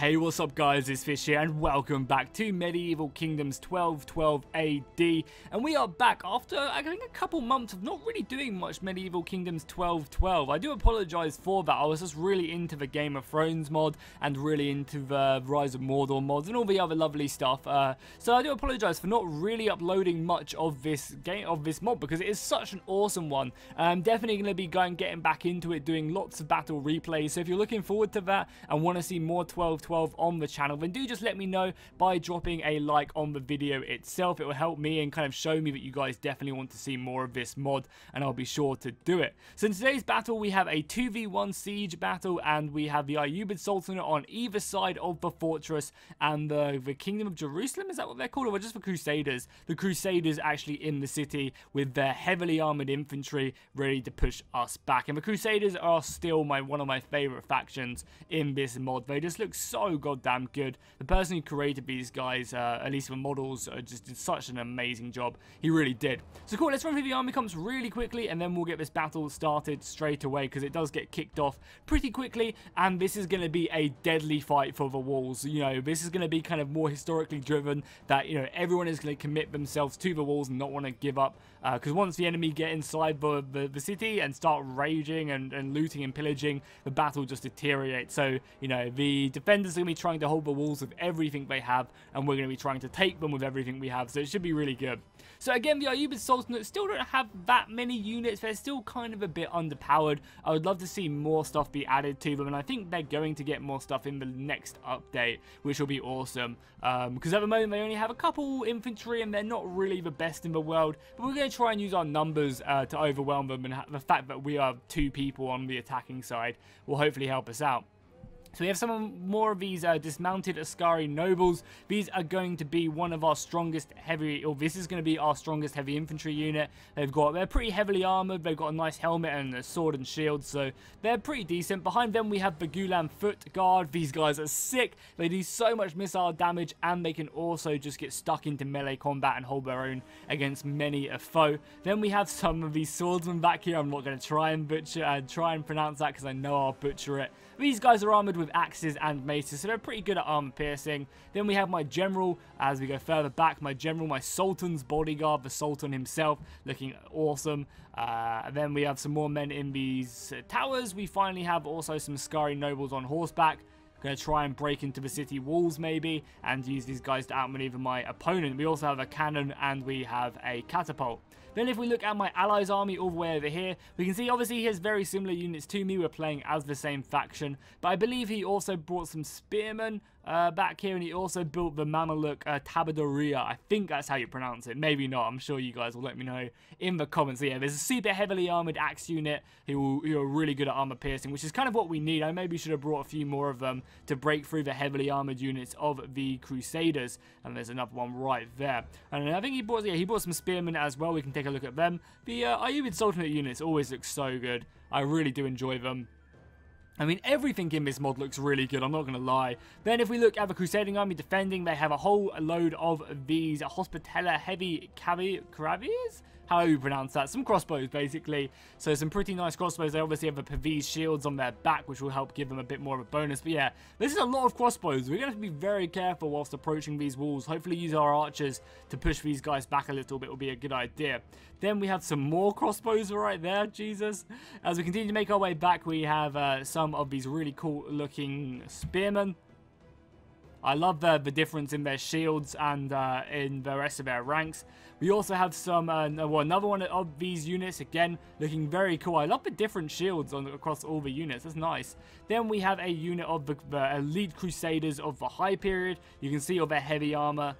Hey, what's up guys, it's Fish here and welcome back to Medieval Kingdoms 1212 AD, and we are back after I think a couple months of not really doing much Medieval Kingdoms 1212. I do apologise for that. I was just really into the Game of Thrones mod and really into the Rise of Mordor mods and all the other lovely stuff, so I do apologise for not really uploading much of this mod because it is such an awesome one. I'm definitely going to be getting back into it, doing lots of battle replays, so if you're looking forward to that and want to see more 1212 on the channel, then do just let me know by dropping a like on the video itself. It will help me and kind of show me that you guys definitely want to see more of this mod, and I'll be sure to do it. So in today's battle we have a 2v1 siege battle, and we have the Ayyubid Sultanate on either side of the fortress and the Kingdom of Jerusalem, is that what they're called, or just the Crusaders? The Crusaders actually in the city with their heavily armored infantry ready to push us back, and the Crusaders are still one of my favorite factions in this mod. They just look so goddamn good. The person who created these guys, at least the models, just did such an amazing job. He really did. So cool, let's run through the army comps really quickly and then we'll get this battle started straight away because it does get kicked off pretty quickly, and this is going to be a deadly fight for the walls. You know, this is going to be kind of more historically driven, that, you know, everyone is going to commit themselves to the walls and not want to give up, because once the enemy get inside the city and start raging and looting and pillaging, the battle just deteriorates. So, you know, the defenders are going to be trying to hold the walls with everything they have, and we're going to be trying to take them with everything we have, so it should be really good. So again, the Ayyubid Sultanate still don't have that many units. They're still kind of a bit underpowered. I would love to see more stuff be added to them, and I think they're going to get more stuff in the next update, which will be awesome, because at the moment they only have a couple infantry and they're not really the best in the world, but we're going to try and use our numbers to overwhelm them, and the fact that we are 2 people on the attacking side will hopefully help us out. So we have some more of these dismounted Askari nobles. These are going to be one of our strongest heavy, or this is going to be our strongest heavy infantry unit. They're pretty heavily armored. They've got a nice helmet and a sword and shield, so they're pretty decent. Behind them we have the Gulam Foot Guard. These guys are sick. They do so much missile damage, and they can also just get stuck into melee combat and hold their own against many a foe. Then we have some of these swordsmen back here. I'm not going to try and pronounce that because I know I'll butcher it. These guys are armored with axes and maces, so they're pretty good at armor piercing. Then we have my general, as we go further back, my Sultan's bodyguard, the Sultan himself, looking awesome. Then we have some more men in these towers. We finally have also some Askari nobles on horseback. Going to try and break into the city walls maybe and use these guys to outmaneuver my opponent. We also have a cannon and we have a catapult. Then if we look at my allies army all the way over here, we can see obviously he has very similar units to me. We're playing as the same faction, but I believe he also brought some spearmen back here, and he also built the Mameluke Tabadoria. I think that's how you pronounce it. Maybe not. I'm sure you guys will let me know in the comments. So yeah, there's a super heavily armored axe unit who are really good at armor piercing, which is kind of what we need. I maybe should have brought a few more of them to break through the heavily armored units of the Crusaders. And there's another one right there. And I think he brought some spearmen as well. We can take a look at them. The Ayyubid Sultanate units always look so good. I really do enjoy them. I mean, everything in this mod looks really good, I'm not going to lie. Then if we look at the Crusading army defending, they have a whole load of these Hospitaller heavy cavaliers? How do you pronounce that? Some crossbows, basically. So some pretty nice crossbows. They obviously have the Pavese shields on their back, which will help give them a bit more of a bonus. But yeah, this is a lot of crossbows. We're going to have to be very careful whilst approaching these walls. Hopefully use our archers to push these guys back a little bit will be a good idea. Then we have some more crossbows right there. Jesus. As we continue to make our way back, we have some of these really cool looking spearmen. I love the difference in their shields and in the rest of their ranks. We also have some, another one of these units, again, looking very cool. I love the different shields across all the units. That's nice. Then we have a unit of the Elite Crusaders of the High Period. You can see all their heavy armor.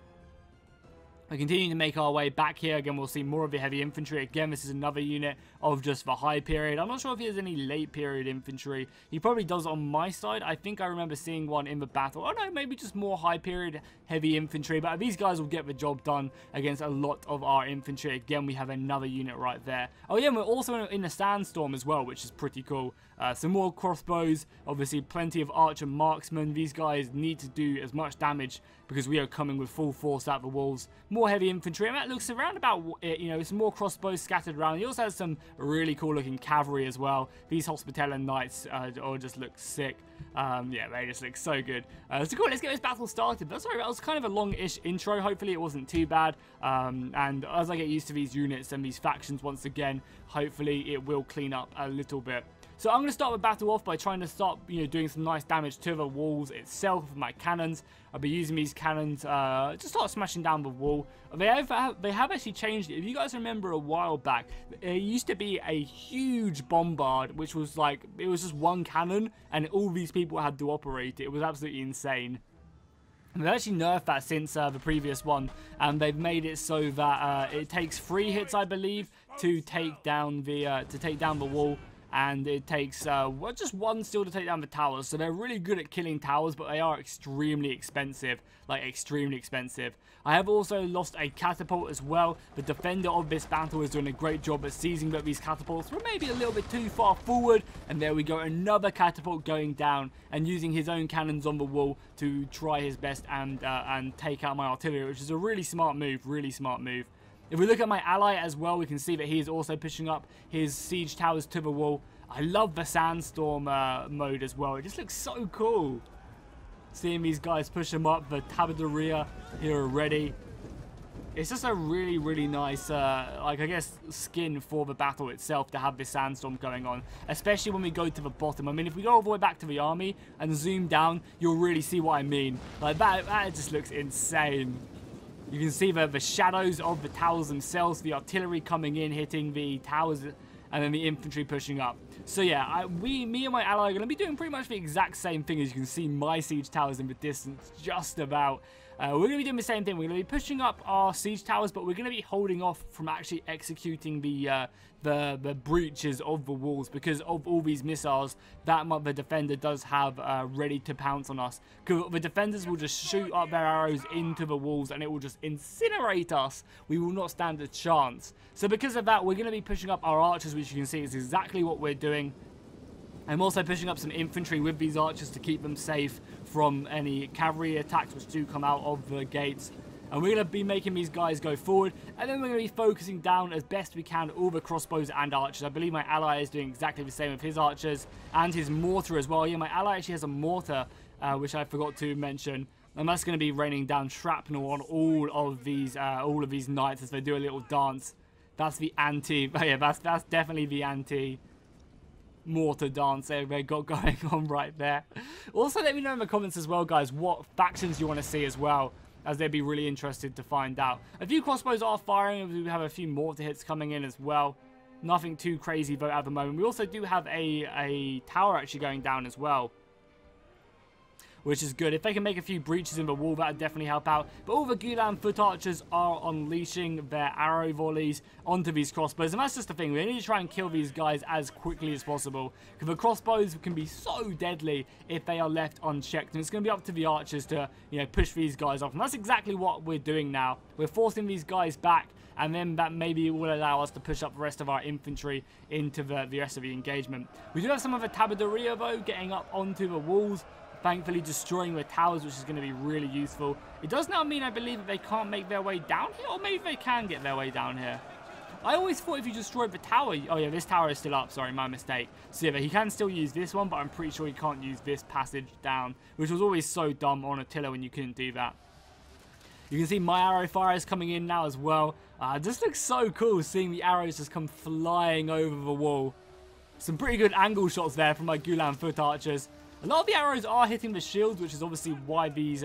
We're continuing to make our way back here. Again, we'll see more of the heavy infantry. Again, this is another unit of just the high period. I'm not sure if he has any late period infantry. He probably does on my side. I think I remember seeing one in the battle. Oh no, maybe just more high period heavy infantry. But these guys will get the job done against a lot of our infantry. Again, we have another unit right there. Oh yeah, we're also in a sandstorm as well, which is pretty cool. Some more crossbows. Obviously, plenty of archer marksmen. These guys need to do as much damage because we are coming with full force at the walls. More more heavy infantry, and that looks around about, you know, some more crossbows scattered around. He also has some really cool looking cavalry as well. These Hospitaller Knights all just look sick. Yeah, they just look so good. So cool, let's get this battle started. But sorry, that was kind of a long-ish intro. Hopefully it wasn't too bad. And as I get used to these units and these factions once again, hopefully it will clean up a little bit. So I'm going to start the battle off by trying to start, you know, doing some nice damage to the walls itself with my cannons. I'll be using these cannons to start smashing down the wall. They have actually changed it. If you guys remember a while back, it used to be a huge bombard, which was like, it was just one cannon, and all these people had to operate it. It was absolutely insane. They've actually nerfed that since the previous one, and they've made it so that it takes 3 hits, I believe, to take down the wall. And it takes just 1 still to take down the towers. So they're really good at killing towers, but they are extremely expensive. Like, extremely expensive. I have also lost a catapult as well. The defender of this battle is doing a great job at seizing that these catapults were maybe a little bit too far forward. And there we go, another catapult going down and using his own cannons on the wall to try his best and take out my artillery, which is a really smart move, really smart move. If we look at my ally as well, we can see that he is also pushing up his siege towers to the wall. I love the sandstorm mode as well. It just looks so cool. Seeing these guys push them up, the tabaderia here already. It's just a really, really nice, like, I guess, skin for the battle itself to have this sandstorm going on. Especially when we go to the bottom. I mean, if we go all the way back to the army and zoom down, you'll really see what I mean. Like, that just looks insane. You can see the shadows of the towers themselves, the artillery coming in, hitting the towers, and then the infantry pushing up. So yeah, me and my ally are going to be doing pretty much the exact same thing. As you can see my siege towers in the distance, just about. We're going to be doing the same thing. We're going to be pushing up our siege towers, but we're going to be holding off from actually executing the breaches of the walls because of all these missiles that the defender does have ready to pounce on us. The defenders will just shoot up their arrows into the walls and it will just incinerate us. We will not stand a chance. So because of that, we're going to be pushing up our archers, which you can see is exactly what we're doing. I'm also pushing up some infantry with these archers to keep them safe from any cavalry attacks which do come out of the gates. And we're going to be making these guys go forward. And then we're going to be focusing down as best we can all the crossbows and archers. I believe my ally is doing exactly the same with his archers and his mortar as well. Yeah, my ally actually has a mortar, which I forgot to mention. And that's going to be raining down shrapnel on all of these knights as they do a little dance. That's the anti... Yeah, that's definitely the anti... mortar dance they got going on right there. Also, let me know in the comments as well, guys, what factions you want to see as well, as they'd be really interested to find out. A few crossbows are firing. We have a few mortar hits coming in as well. Nothing too crazy though at the moment. We also do have a tower actually going down as well, which is good. If they can make a few breaches in the wall, that would definitely help out. But all the Gulan foot archers are unleashing their arrow volleys onto these crossbows. And that's just the thing. We need to try and kill these guys as quickly as possible, because the crossbows can be so deadly if they are left unchecked. And it's going to be up to the archers to, you know, push these guys off. And that's exactly what we're doing now. We're forcing these guys back. And then that maybe will allow us to push up the rest of our infantry into the rest of the engagement. We do have some of the tabaderia, though, getting up onto the walls. Thankfully destroying the towers, which is going to be really useful. It does now mean, I believe, that they can't make their way down here, or maybe they can get their way down here. I always thought if you destroyed the tower... Oh yeah, this tower is still up, sorry, my mistake. So yeah, he can still use this one, but I'm pretty sure he can't use this passage down, which was always so dumb on Attila when you couldn't do that. You can see my arrow fire is coming in now as well. It just looks so cool seeing the arrows just come flying over the wall. Some pretty good angle shots there from my Gulan foot archers. A lot of the arrows are hitting the shields, which is obviously why these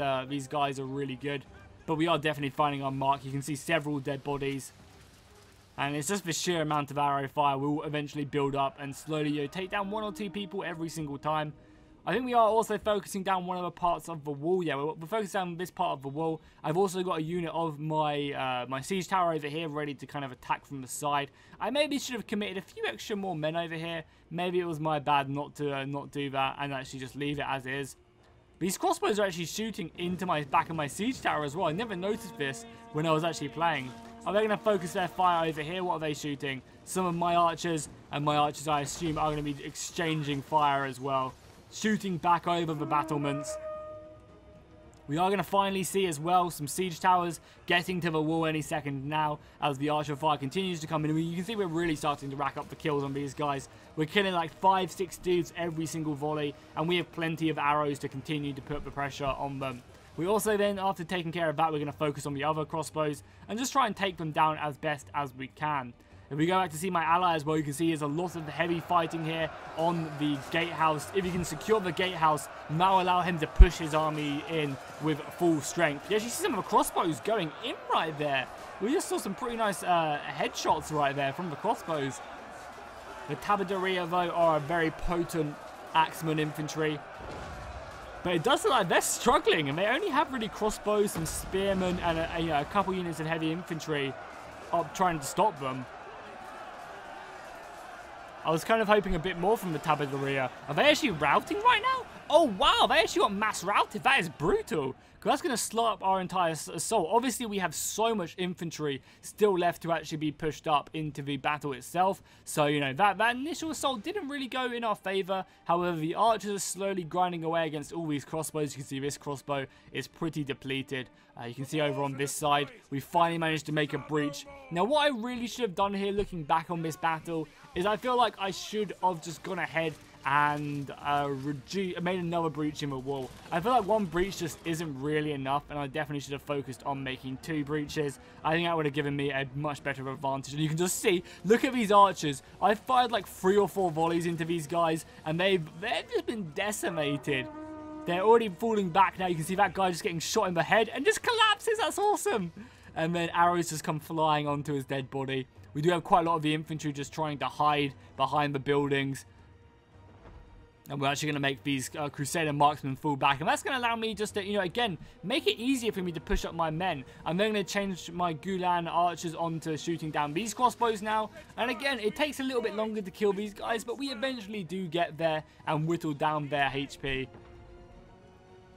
guys are really good. But we are definitely finding our mark. You can see several dead bodies. And it's just the sheer amount of arrow fire will eventually build up and slowly, you know, take down 1 or 2 people every single time. I think we are also focusing down one of the parts of the wall. Yeah, we're focusing on this part of the wall. I've also got a unit of my my siege tower over here ready to kind of attack from the side. I maybe should have committed a few extra more men over here. Maybe it was my bad not to not do that and actually just leave it as is. These crossbows are actually shooting into my back of my siege tower as well. I never noticed this when I was actually playing. Are they going to focus their fire over here? What are they shooting? Some of my archers, and my archers, I assume, are going to be exchanging fire as well. Shooting back over the battlements. We are going to finally see as well some siege towers getting to the wall any second now as the archer fire continues to come in. You can see we're really starting to rack up the kills on these guys. We're killing like 5-6 dudes every single volley, and we have plenty of arrows to continue to put the pressure on them. We also then, after taking care of that, we're going to focus on the other crossbows and just try and take them down as best as we can. If we go back to see my ally as well, you can see there's a lot of heavy fighting here on the gatehouse. If you can secure the gatehouse, now allow him to push his army in with full strength. You actually see some of the crossbows going in right there. We just saw some pretty nice headshots right there from the crossbows. The Tabaderia, though, are a very potent axeman infantry. But it does look like they're struggling, and they only have really crossbows, some spearmen, and a couple units of heavy infantry up trying to stop them. I was kind of hoping a bit more from the Tabaderia. Are they actually routing right now? Oh, wow, they actually got mass routed. That is brutal. Because that's going to slow up our entire assault. Obviously, we have so much infantry still left to actually be pushed up into the battle itself. So, you know, that initial assault didn't really go in our favor. However, the archers are slowly grinding away against all these crossbows. You can see this crossbow is pretty depleted. You can see over on this side, we finally managed to make a breach. Now, what I really should have done here, looking back on this battle, is I feel like I should have just gone ahead and made another breach in the wall. I feel like one breach just isn't really enough, and I definitely should have focused on making 2 breaches. I think that would have given me a much better advantage. And you can just see, look at these archers. I fired like 3 or 4 volleys into these guys, and they've just been decimated. They're already falling back now. You can see that guy just getting shot in the head and just collapses. That's awesome. And then arrows just come flying onto his dead body. We do have quite a lot of the infantry just trying to hide behind the buildings. And we're actually going to make these Crusader marksmen fall back. And that's going to allow me just to, you know, again, make it easier for me to push up my men. I'm then going to change my Gulan archers onto shooting down these crossbows now. And again, it takes a little bit longer to kill these guys, but we eventually do get there and whittle down their HP.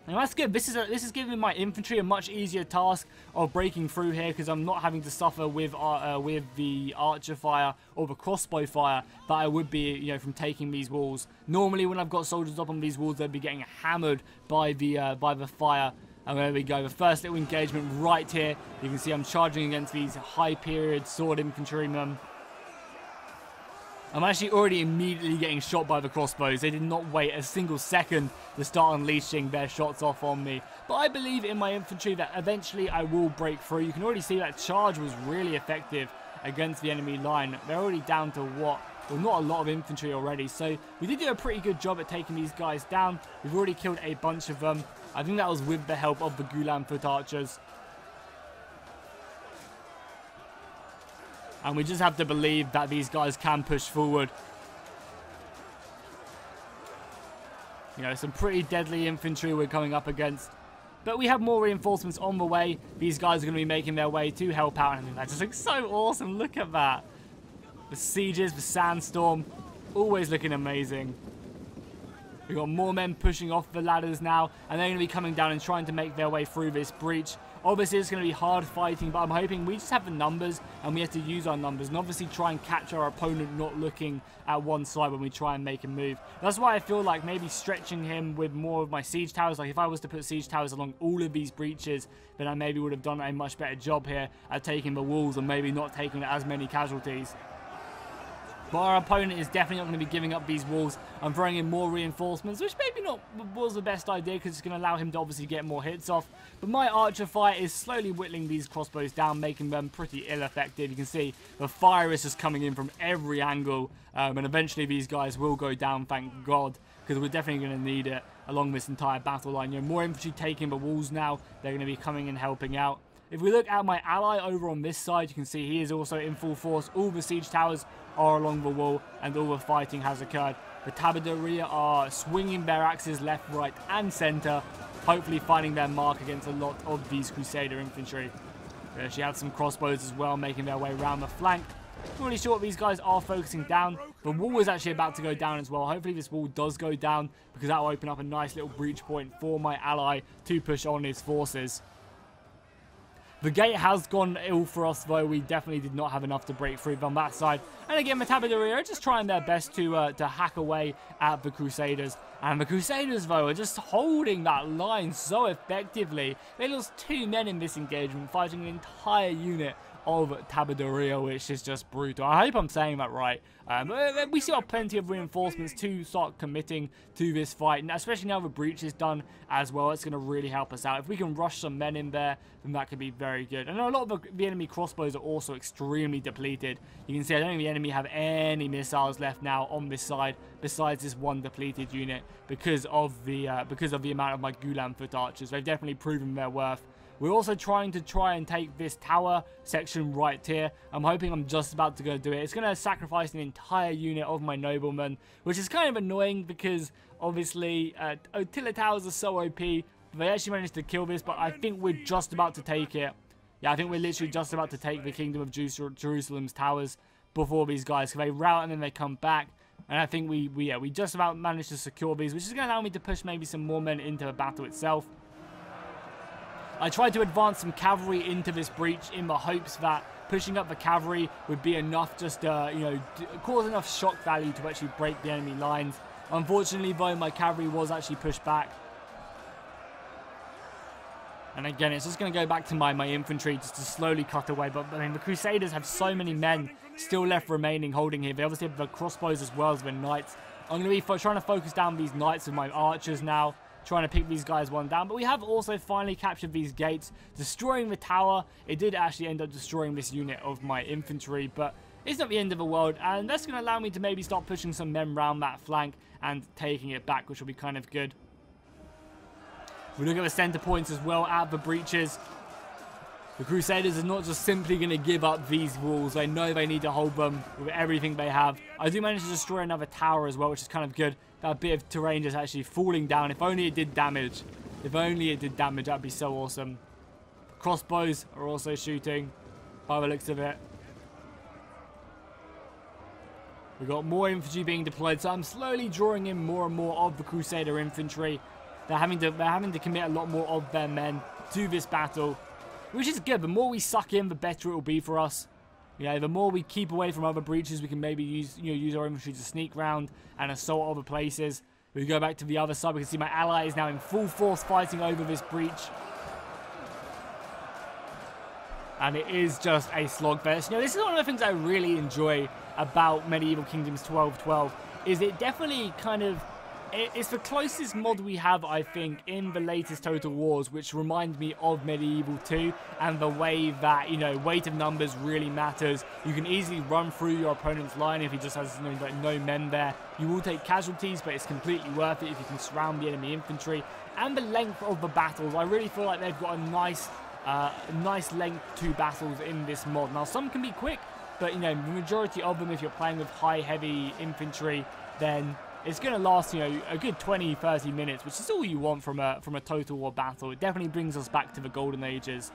And that's good. This is giving my infantry a much easier task of breaking through here, because I'm not having to suffer with the archer fire or the crossbow fire that I would be, you know, from taking these walls. Normally, when I've got soldiers up on these walls, they'd be getting hammered by the fire. And there we go. The first little engagement right here. You can see I'm charging against these high period sword infantrymen. I'm actually already immediately getting shot by the crossbows. They did not wait a single second to start unleashing their shots off on me. But I believe in my infantry that eventually I will break through. You can already see that charge was really effective against the enemy line. They're already down to what? Well, not a lot of infantry already. So we did do a pretty good job at taking these guys down. We've already killed a bunch of them. I think that was with the help of the Gulan foot archers. And we just have to believe that these guys can push forward. You know, some pretty deadly infantry we're coming up against. But we have more reinforcements on the way. These guys are going to be making their way to help out. And I think that just looks so awesome. Look at that. The sieges, the sandstorm, always looking amazing. We've got more men pushing off the ladders now. And they're going to be coming down and trying to make their way through this breach. Obviously, it's going to be hard fighting, but I'm hoping we just have the numbers and we have to use our numbers and obviously try and catch our opponent not looking at one side when we try and make a move. That's why I feel like maybe stretching him with more of my siege towers. Like if I was to put siege towers along all of these breaches, then I maybe would have done a much better job here at taking the walls and maybe not taking as many casualties. But our opponent is definitely not going to be giving up these walls. I'm throwing in more reinforcements, which maybe not was the best idea because it's going to allow him to obviously get more hits off. But my archer fire is slowly whittling these crossbows down, making them pretty ill-effective. You can see the fire is just coming in from every angle. And eventually these guys will go down, thank God, because we're definitely going to need it along this entire battle line. You know, more infantry taking the walls now. They're going to be coming and helping out. If we look at my ally over on this side, you can see he is also in full force. All the siege towers are along the wall and all the fighting has occurred. The Tabaderia are swinging their axes left, right and centre, hopefully finding their mark against a lot of these Crusader infantry. We actually have some crossbows as well making their way around the flank. Not really sure what these guys are focusing down. The wall is actually about to go down as well. Hopefully this wall does go down because that will open up a nice little breach point for my ally to push on his forces. The gate has gone ill for us, though. We definitely did not have enough to break through on that side. And again, Metabodaria are just trying their best to hack away at the Crusaders. And the Crusaders, though, are just holding that line so effectively. They lost 2 men in this engagement, fighting an entire unit of Tabadoria, which is just brutal. I hope I'm saying that right. We still have plenty of reinforcements to start committing to this fight, and especially now the breach is done as well. It's going to really help us out. If we can rush some men in there, then that could be very good. And a lot of the enemy crossbows are also extremely depleted. You can see I don't think the enemy have any missiles left now on this side, besides this one depleted unit because of the amount of my Gulam foot archers. They've definitely proven their worth. We're also trying and take this tower section right here. I'm hoping I'm just about to go do it. It's going to sacrifice an entire unit of my noblemen, which is kind of annoying because obviously Attila towers are so OP. They actually managed to kill this, but I think we're just about to take it. Yeah, I think we're literally just about to take the Kingdom of Jerusalem's towers before these guys. Because they rout and then they come back. And I think we just about managed to secure these, which is going to allow me to push maybe some more men into the battle itself. I tried to advance some cavalry into this breach in the hopes that pushing up the cavalry would be enough just to, cause enough shock value to actually break the enemy lines. Unfortunately, though, my cavalry was actually pushed back. And again, it's just going to go back to my infantry just to slowly cut away. But, I mean, the Crusaders have so many men still left remaining holding here. They obviously have the crossbows as well as the knights. I'm going to be trying to focus down these knights with my archers now, trying to pick these guys one down. But we have also finally captured these gates, destroying the tower. It did actually end up destroying this unit of my infantry, but it's not the end of the world, and that's going to allow me to maybe start pushing some men around that flank and taking it back, which will be kind of good. We look at the center points as well at the breaches. The Crusaders are not just simply going to give up these walls. They know they need to hold them with everything they have. I do manage to destroy another tower as well, which is kind of good. That bit of terrain just actually falling down. If only it did damage. If only it did damage, that'd be so awesome. Crossbows are also shooting by the looks of it. We've got more infantry being deployed, so I'm slowly drawing in more and more of the Crusader infantry. They're having to commit a lot more of their men to this battle, which is good. The more we suck in, the better it will be for us. The more we keep away from other breaches, we can maybe use our infantry to sneak round and assault other places. We go back to the other side. We can see my ally is now in full force fighting over this breach. And it is just a slogfest. This is one of the things I really enjoy about Medieval Kingdoms 1212, is it definitely kind of... It's the closest mod we have, I think, in the latest Total Wars, which reminds me of Medieval 2, and the way that, weight of numbers really matters. You can easily run through your opponent's line if he just has no men there. You will take casualties, but it's completely worth it if you can surround the enemy infantry. And the length of the battles, I really feel like they've got a nice length to battles in this mod. Now, some can be quick, but, the majority of them, if you're playing with high, heavy infantry, then it's going to last, a good 20-30 minutes, which is all you want from a Total War battle. It definitely brings us back to the golden ages.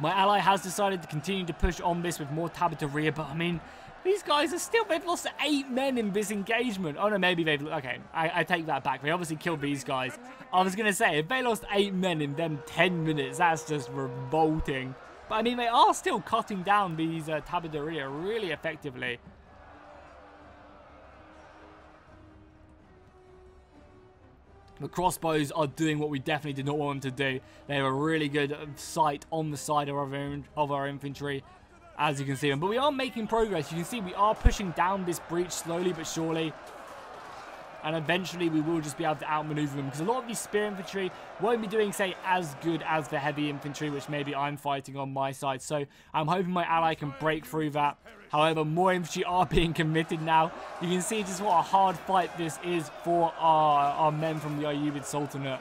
My ally has decided to continue to push on this with more Tabadoria, but I mean, these guys they've lost 8 men in this engagement. Oh no, maybe okay, I take that back. They obviously killed these guys. I was going to say, if they lost 8 men in them 10 minutes, that's just revolting. But I mean, they are still cutting down these Tabadoria really effectively. The crossbows are doing what we definitely did not want them to do. They have a really good sight on the side of our infantry, as you can see them. But we are making progress. You can see we are pushing down this breach slowly but surely. And eventually we will just be able to outmaneuver them, because a lot of these spear infantry won't be doing, say, as good as the heavy infantry, which maybe I'm fighting on my side. So I'm hoping my ally can break through that. However, more infantry are being committed now. You can see just what a hard fight this is for our men from the Ayyubid Sultanate.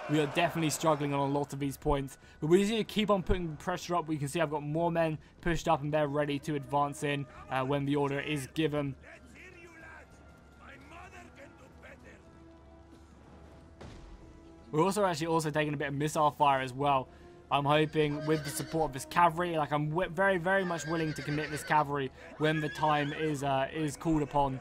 We are definitely struggling on a lot of these points, but we just need to keep on putting pressure up. We can see I've got more men pushed up and they're ready to advance in when the order is given. We're also taking a bit of missile fire as well. I'm hoping with the support of this cavalry, like I'm very, very much willing to commit this cavalry when the time is called upon.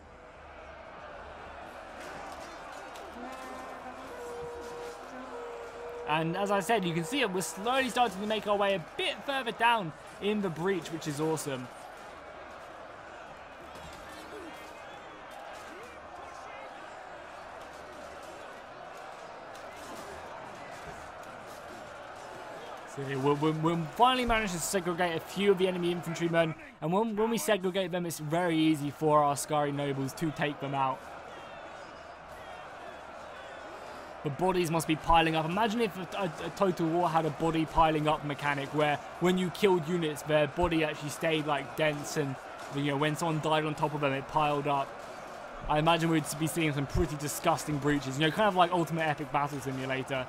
And as I said, you can see it, we're slowly starting to make our way a bit further down in the breach, which is awesome. We'll finally manage to segregate a few of the enemy infantrymen, and when we segregate them, it's very easy for our Askari nobles to take them out. The bodies must be piling up. Imagine if a Total War had a body piling up mechanic where when you killed units, their body actually stayed like dense, and you know, when someone died on top of them, it piled up. I imagine we'd be seeing some pretty disgusting breaches, you know, kind of like Ultimate Epic Battle Simulator.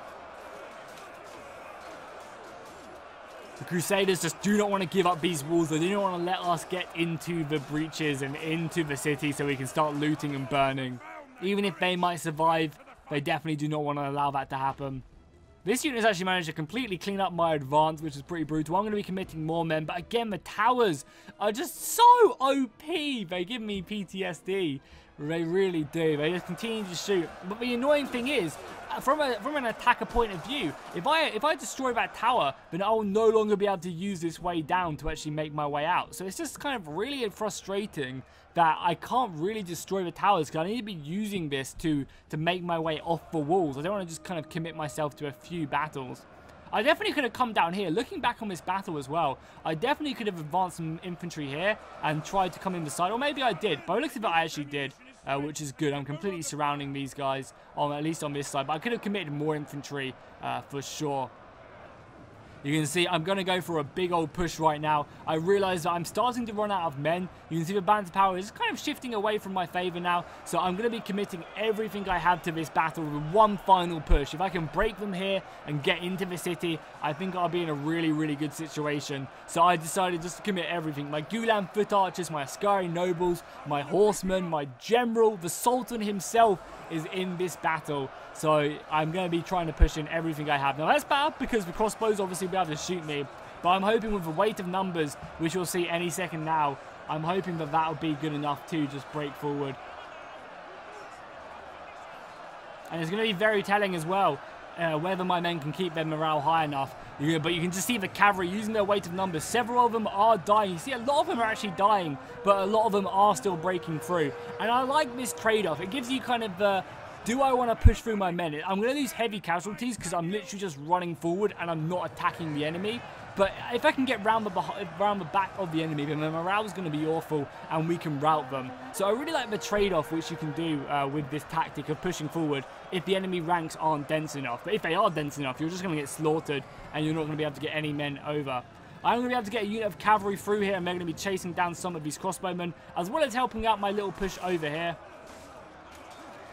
The Crusaders just do not want to give up these walls. They do not want to let us get into the breaches and into the city so we can start looting and burning. Even if they might survive, they definitely do not want to allow that to happen. This unit has actually managed to completely clean up my advance, which is pretty brutal. I'm going to be committing more men, but again, the towers are just so OP. They give me PTSD. They really do. They just continue to shoot. But the annoying thing is, from an attacker point of view, if I destroy that tower, then I will no longer be able to use this way down to actually make my way out. So it's just kind of really frustrating that I can't really destroy the towers, because I need to be using this to make my way off the walls. I don't want to just kind of commit myself to a few battles. I definitely could have come down here. Looking back on this battle as well, I definitely could have advanced some infantry here and tried to come in the side. Or maybe I did. But it looks like I actually did, which is good. I'm completely surrounding these guys, at least on this side. But I could have committed more infantry for sure. You can see I'm going to go for a big old push right now. I realize that I'm starting to run out of men. You can see the balance of power is kind of shifting away from my favor now. So I'm going to be committing everything I have to this battle with one final push. If I can break them here and get into the city, I think I'll be in a really, really good situation. So I decided just to commit everything. My Gulan foot archers, my Askari nobles, my horsemen, my general, the Sultan himself is in this battle. So I'm going to be trying to push in everything I have. Now that's bad because the crossbows obviously will be able to shoot me. But I'm hoping with the weight of numbers, which we'll see any second now, I'm hoping that that'll be good enough to just break forward. And it's going to be very telling as well whether my men can keep their morale high enough. But you can just see the cavalry using their weight of numbers. Several of them are dying. You see a lot of them are actually dying, but a lot of them are still breaking through. And I like this trade-off. It gives you kind of the, do I want to push through my men? I'm going to lose heavy casualties because I'm literally just running forward and I'm not attacking the enemy. But if I can get round the back of the enemy, then the morale is going to be awful and we can rout them. So I really like the trade-off which you can do with this tactic of pushing forward if the enemy ranks aren't dense enough. But if they are dense enough, you're just going to get slaughtered and you're not going to be able to get any men over. I'm going to be able to get a unit of cavalry through here and they're going to be chasing down some of these crossbowmen, as well as helping out my little push over here.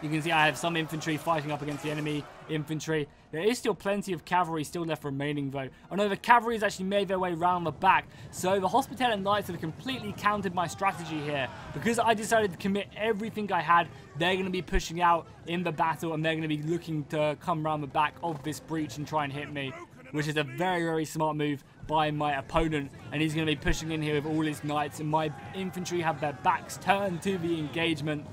You can see I have some infantry fighting up against the enemy infantry. There is still plenty of cavalry still left remaining though. I know the cavalry has actually made their way round the back. So the Hospitaller Knights have completely countered my strategy here. Because I decided to commit everything I had, they're going to be pushing out in the battle and they're going to be looking to come round the back of this breach and try and hit me. Which is a very, very smart move by my opponent. And he's going to be pushing in here with all his knights. And my infantry have their backs turned to the engagement.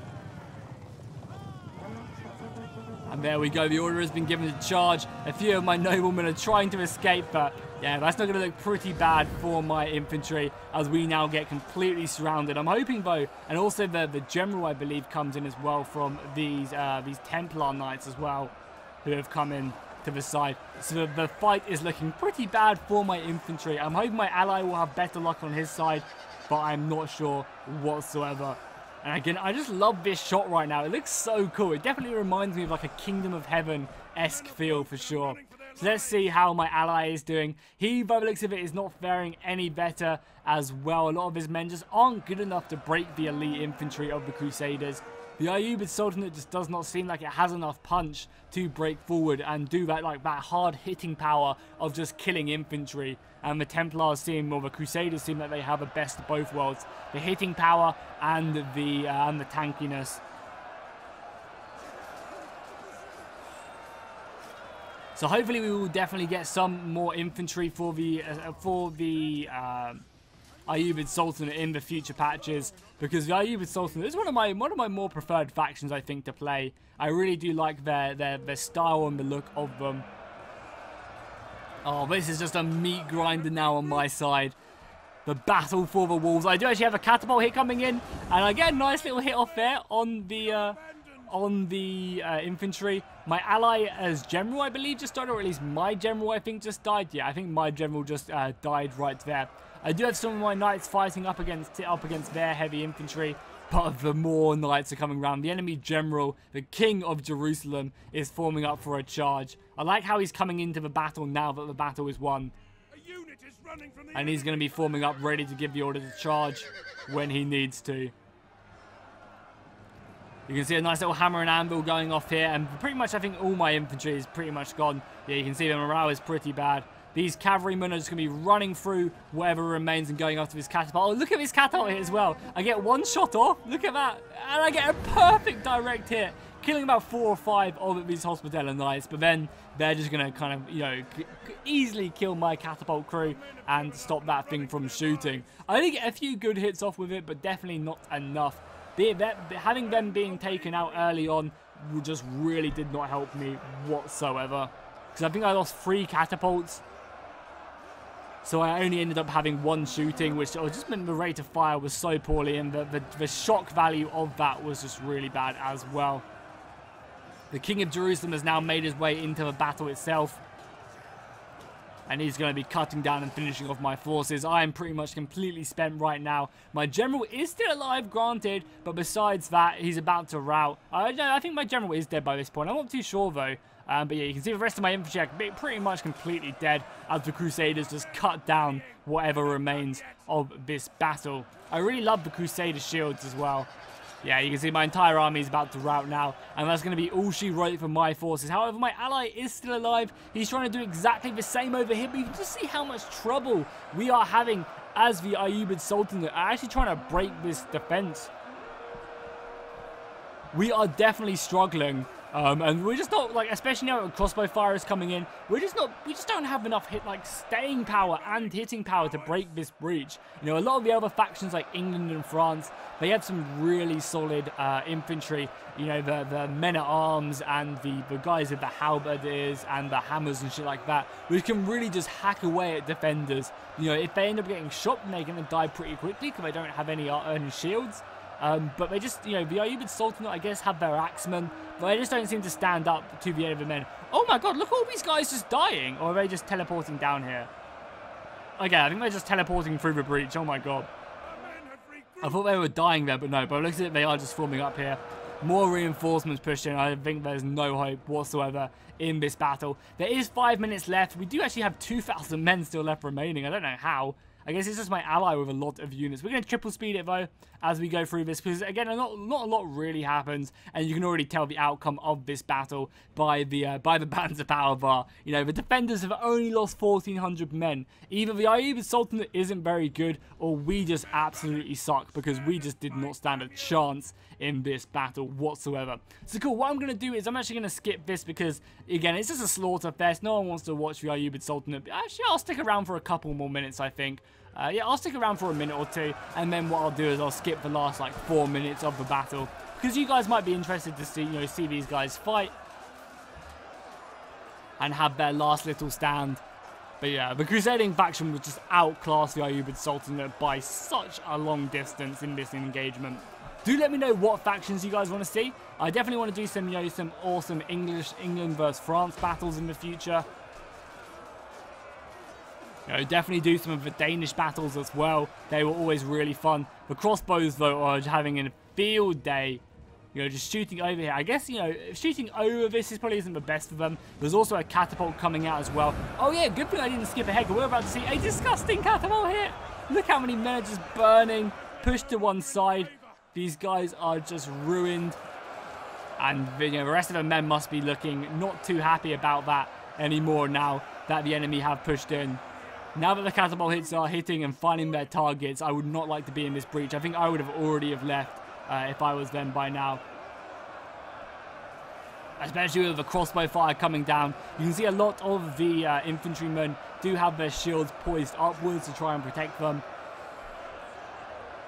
And there we go, the order has been given to charge. A few of my noblemen are trying to escape, but yeah, that's not going to look pretty bad for my infantry as we now get completely surrounded. I'm hoping though, and also the general I believe comes in as well from these Templar Knights as well, who have come in to the side. So the fight is looking pretty bad for my infantry. I'm hoping my ally will have better luck on his side, but I'm not sure whatsoever. And again, I just love this shot right now. It looks so cool. It definitely reminds me of like a Kingdom of Heaven-esque feel for sure. So let's see how my ally is doing. He, by the looks of it, is not faring any better as well. A lot of his men just aren't good enough to break the elite infantry of the Crusaders. The Ayyubid Sultanate just does not seem like it has enough punch to break forward and do that hard hitting power of just killing infantry. And the Templars seem, or the Crusaders seem like they have the best of both worlds: the hitting power and the tankiness. So hopefully we will definitely get some more infantry for the Ayyubid Sultanate in the future patches, because the Ayyubid Sultanate is one of my more preferred factions I think to play. I really do like their style and the look of them. Oh, this is just a meat grinder now on my side. The battle for the walls. I do actually have a catapult hit coming in, and I get a nice little hit off there on the infantry. My ally as general, I believe, just died, or at least my general, I think, just died. Yeah, I think my general just died right there. I do have some of my knights fighting up against their heavy infantry, but the more knights are coming around. The enemy general, the king of Jerusalem, is forming up for a charge. I like how he's coming into the battle now that the battle is won. And he's going to be forming up, ready to give the order to charge when he needs to. You can see a nice little hammer and anvil going off here, and pretty much I think all my infantry is pretty much gone. Yeah, you can see the morale is pretty bad. These cavalrymen are just going to be running through whatever remains and going after this catapult. Oh, look at this catapult hit as well. I get one shot off. Look at that. And I get a perfect direct hit, killing about 4 or 5 of these Hospitaller knights. But then they're just going to kind of, you know, easily kill my catapult crew and stop that thing from shooting. I only get a few good hits off with it, but definitely not enough. Having them being taken out early on just really did not help me whatsoever. Because I think I lost 3 catapults. So I only ended up having 1 shooting, which just meant the rate of fire was so poorly, and the shock value of that was just really bad as well. The King of Jerusalem has now made his way into the battle itself, and he's going to be cutting down and finishing off my forces. I am pretty much completely spent right now. My general is still alive, granted, but besides that, he's about to rout. I think my general is dead by this point. I'm not too sure, though. But yeah, you can see the rest of my infantry are pretty much completely dead as the Crusaders just cut down whatever remains of this battle. I really love the Crusader shields as well. Yeah, you can see my entire army is about to rout now, and that's going to be all she wrote for my forces. However, my ally is still alive. He's trying to do exactly the same over here, but you can just see how much trouble we are having as the Ayyubid Sultanate are actually trying to break this defense. We are definitely struggling. And we're just not, like, especially now that crossbow fire is coming in, we just don't have enough staying power and hitting power to break this breach. You know, a lot of the other factions like England and France, they have some really solid infantry, you know, the men-at-arms and the guys with the halberdiers and the hammers and shit like that, which can really just hack away at defenders. You know, if they end up getting shot, then they're going to die pretty quickly because they don't have any shields. But they just, you know, the Ayyubid Sultanate, I guess, have their axemen, but they just don't seem to stand up to the enemy men. Oh my god, look at all these guys just dying! Or are they just teleporting down here? Okay, I think they're just teleporting through the breach. Oh my god. I thought they were dying there, but no. But looks like they are just forming up here. More reinforcements pushed in. I think there's no hope whatsoever in this battle. There is 5 minutes left. We do actually have 2,000 men still left remaining. I don't know how. I guess it's just my ally with a lot of units. We're going to triple speed it, though, as we go through this. Because, again, not a lot really happens. And you can already tell the outcome of this battle by the Panzer Power Bar. You know, the defenders have only lost 1,400 men. Either the Ayyubid Sultanate isn't very good, or we just absolutely suck. Because we just did not stand a chance in this battle whatsoever. So, cool. What I'm going to do is I'm actually going to skip this because, again, it's just a slaughter fest. No one wants to watch the Ayyubid Sultanate. Actually, I'll stick around for a couple more minutes, I think. Yeah, I'll stick around for a minute or two, and then what I'll do is I'll skip the last, like, 4 minutes of the battle, because you guys might be interested to see, you know, see these guys fight, and have their last little stand. But yeah, the Crusading faction was just outclassed the Ayyubid Sultanate by such a long distance in this engagement. Do let me know what factions you guys want to see. I definitely want to do some, you know, some awesome England versus France battles in the future. You know, definitely do some of the Danish battles as well. They were always really fun. The crossbows, though, are having a field day. You know, just shooting over here. I guess, you know, shooting over this probably isn't the best for them. There's also a catapult coming out as well. Oh, yeah, good thing I didn't skip ahead, because we're about to see a disgusting catapult hit. Look how many men are just burning, pushed to one side. These guys are just ruined. And, you know, the rest of the men must be looking not too happy about that anymore now that the enemy have pushed in. Now that the catapult hits are hitting and finding their targets, I would not like to be in this breach. I think I would have already left if I was them by now. Especially with the crossbow fire coming down. You can see a lot of the infantrymen do have their shields poised upwards to try and protect them.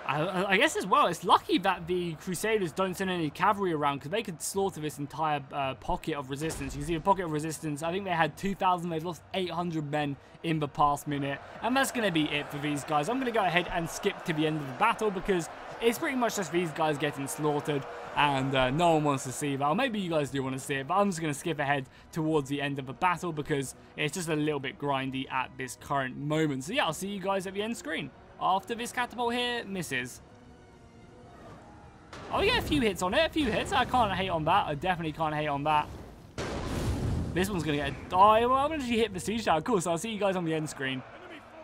I guess as well, it's lucky that the Crusaders don't send any cavalry around, because they could slaughter this entire pocket of resistance. You can see the pocket of resistance, I think they had 2,000, they've lost 800 men in the past minute, and that's going to be it for these guys. I'm going to go ahead and skip to the end of the battle, because it's pretty much just these guys getting slaughtered, and no one wants to see that. Or maybe you guys do want to see it, but I'm just going to skip ahead towards the end of the battle, because it's just a little bit grindy at this current moment. So yeah, I'll see you guys at the end screen. After this catapult here misses. Oh, we get a few hits on it, a few hits. I can't hate on that. I definitely can't hate on that. This one's going to get a... Oh, I'm going to actually hit the siege tower. Cool, so I'll see you guys on the end screen.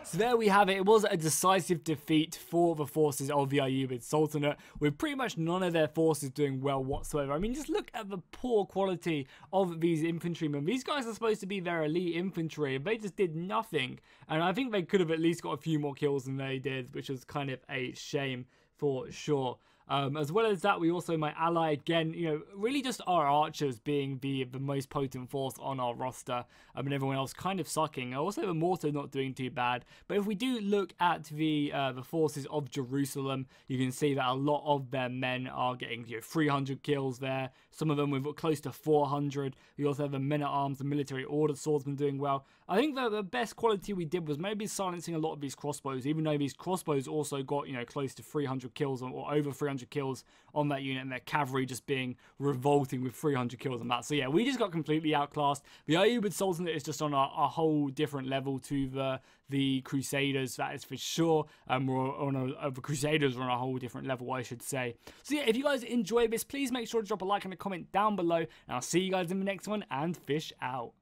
So there we have it. It was a decisive defeat for the forces of the Ayyubid Sultanate, with pretty much none of their forces doing well whatsoever. I mean, just look at the poor quality of these infantrymen. These guys are supposed to be their elite infantry, and they just did nothing. And I think they could have at least got a few more kills than they did, which was kind of a shame for sure. As well as that, we also might ally again, you know, really just our archers being the most potent force on our roster, and everyone else kind of sucking. Also, the mortar not doing too bad. But if we do look at the forces of Jerusalem, you can see that a lot of their men are getting 300 kills there. Some of them with close to 400. We also have the men-at-arms, the military order swordsmen doing well. I think that the best quality we did was maybe silencing a lot of these crossbows, even though these crossbows also got, close to 300 kills or over 300 kills on that unit, and their cavalry just being revolting with 300 kills on that. So yeah, we just got completely outclassed. The Ayyubid Sultanate is just on a whole different level to the Crusaders, that is for sure. The Crusaders are on a whole different level, I should say. So yeah, if you guys enjoy this, please make sure to drop a like and a comment down below, and I'll see you guys in the next one, and fish out.